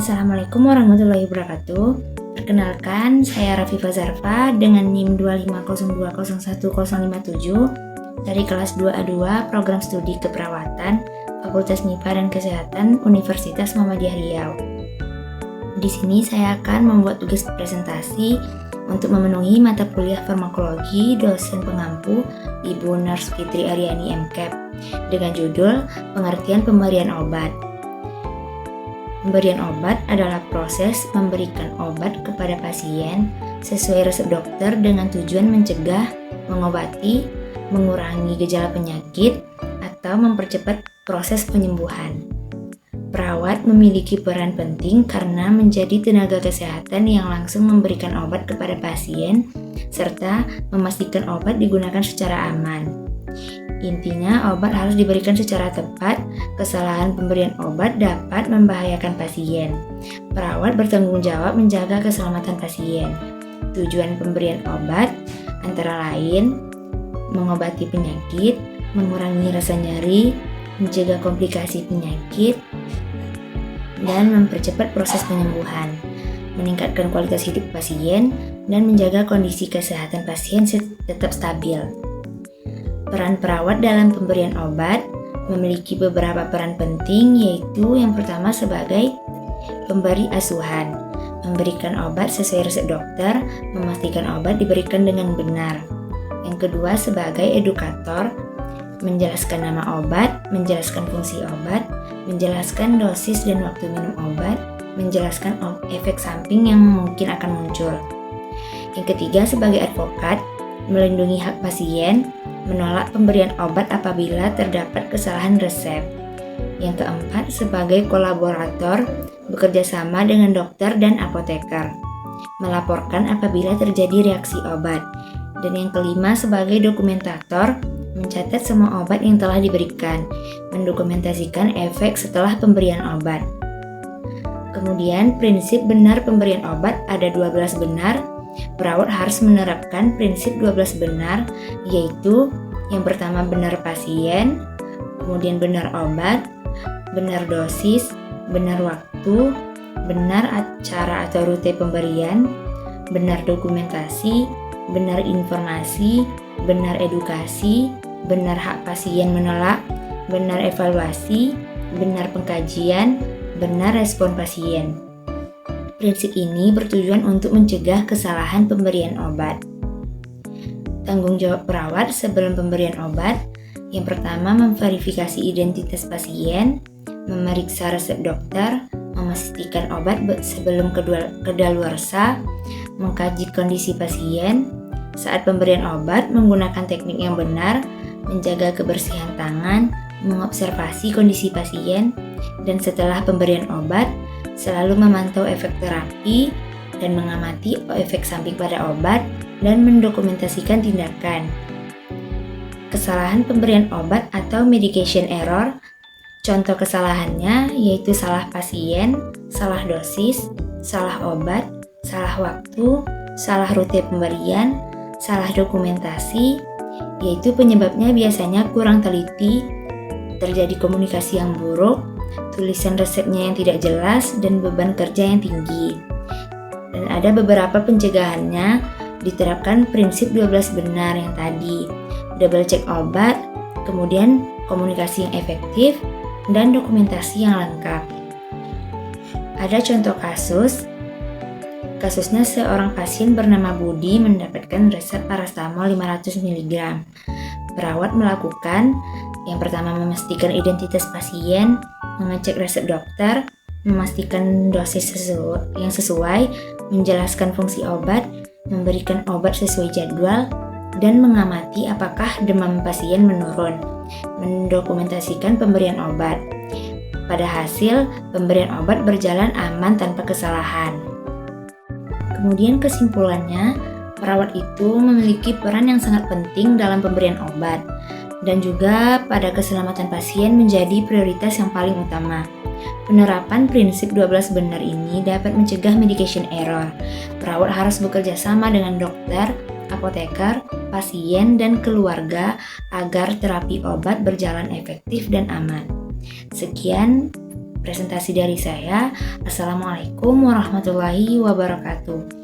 Assalamualaikum warahmatullahi wabarakatuh. Perkenalkan, saya Rafifa Zarfa dengan NIM 250201057 dari kelas 2A2 Program Studi Keperawatan Fakultas MIPA dan Kesehatan Universitas Muhammadiyah Riau. Di sini saya akan membuat tugas presentasi untuk memenuhi mata kuliah farmakologi dosen pengampu Ibu Nurse Fitri Aryani MCAP dengan judul Pengertian Pemberian Obat. Pemberian obat adalah proses memberikan obat kepada pasien sesuai resep dokter dengan tujuan mencegah, mengobati, mengurangi gejala penyakit, atau mempercepat proses penyembuhan. Perawat memiliki peran penting karena menjadi tenaga kesehatan yang langsung memberikan obat kepada pasien serta memastikan obat digunakan secara aman. Intinya, obat harus diberikan secara tepat. Kesalahan pemberian obat dapat membahayakan pasien. Perawat bertanggung jawab menjaga keselamatan pasien. Tujuan pemberian obat antara lain mengobati penyakit, mengurangi rasa nyeri, mencegah komplikasi penyakit, dan mempercepat proses penyembuhan, meningkatkan kualitas hidup pasien, dan menjaga kondisi kesehatan pasien tetap stabil. Peran perawat dalam pemberian obat memiliki beberapa peran penting, yaitu yang pertama sebagai pemberi asuhan, memberikan obat sesuai resep dokter, memastikan obat diberikan dengan benar. Yang kedua sebagai edukator, menjelaskan nama obat, menjelaskan fungsi obat, menjelaskan dosis dan waktu minum obat, menjelaskan efek samping yang mungkin akan muncul. Yang ketiga sebagai advokat, melindungi hak pasien, menolak pemberian obat apabila terdapat kesalahan resep. Yang keempat, sebagai kolaborator, bekerja sama dengan dokter dan apoteker, melaporkan apabila terjadi reaksi obat. Dan yang kelima, sebagai dokumentator, mencatat semua obat yang telah diberikan, mendokumentasikan efek setelah pemberian obat. Kemudian, prinsip benar pemberian obat ada 12 benar. Perawat harus menerapkan prinsip 12 benar, yaitu yang pertama benar pasien, kemudian benar obat, benar dosis, benar waktu, benar cara atau rute pemberian, benar dokumentasi, benar informasi, benar edukasi, benar hak pasien menolak, benar evaluasi, benar pengkajian, benar respon pasien. Prinsip ini bertujuan untuk mencegah kesalahan pemberian obat. Tanggung jawab perawat sebelum pemberian obat, yang pertama memverifikasi identitas pasien, memeriksa resep dokter, memastikan obat sebelum kedaluarsa, mengkaji kondisi pasien, saat pemberian obat menggunakan teknik yang benar, menjaga kebersihan tangan, mengobservasi kondisi pasien, dan setelah pemberian obat, selalu memantau efek terapi dan mengamati efek samping pada obat dan mendokumentasikan tindakan. Kesalahan pemberian obat atau medication error, contoh kesalahannya yaitu salah pasien, salah dosis, salah obat, salah waktu, salah rute pemberian, salah dokumentasi, yaitu penyebabnya biasanya kurang teliti, terjadi komunikasi yang buruk, tulisan resepnya yang tidak jelas, dan beban kerja yang tinggi. Dan ada beberapa pencegahannya, diterapkan prinsip 12 benar yang tadi, double check obat, kemudian komunikasi yang efektif, dan dokumentasi yang lengkap. Ada contoh kasusnya seorang pasien bernama Budi mendapatkan resep parastamol 500 mg. Perawat melakukan yang pertama memastikan identitas pasien, mengecek resep dokter, memastikan dosis yang sesuai, menjelaskan fungsi obat, memberikan obat sesuai jadwal, dan mengamati apakah demam pasien menurun, mendokumentasikan pemberian obat. Pada hasil, pemberian obat berjalan aman tanpa kesalahan. Kemudian kesimpulannya, perawat itu memiliki peran yang sangat penting dalam pemberian obat, dan juga pada keselamatan pasien menjadi prioritas yang paling utama. Penerapan prinsip 12 benar ini dapat mencegah medication error. Perawat harus bekerja sama dengan dokter, apoteker, pasien, dan keluarga agar terapi obat berjalan efektif dan aman. Sekian presentasi dari saya. Assalamualaikum warahmatullahi wabarakatuh.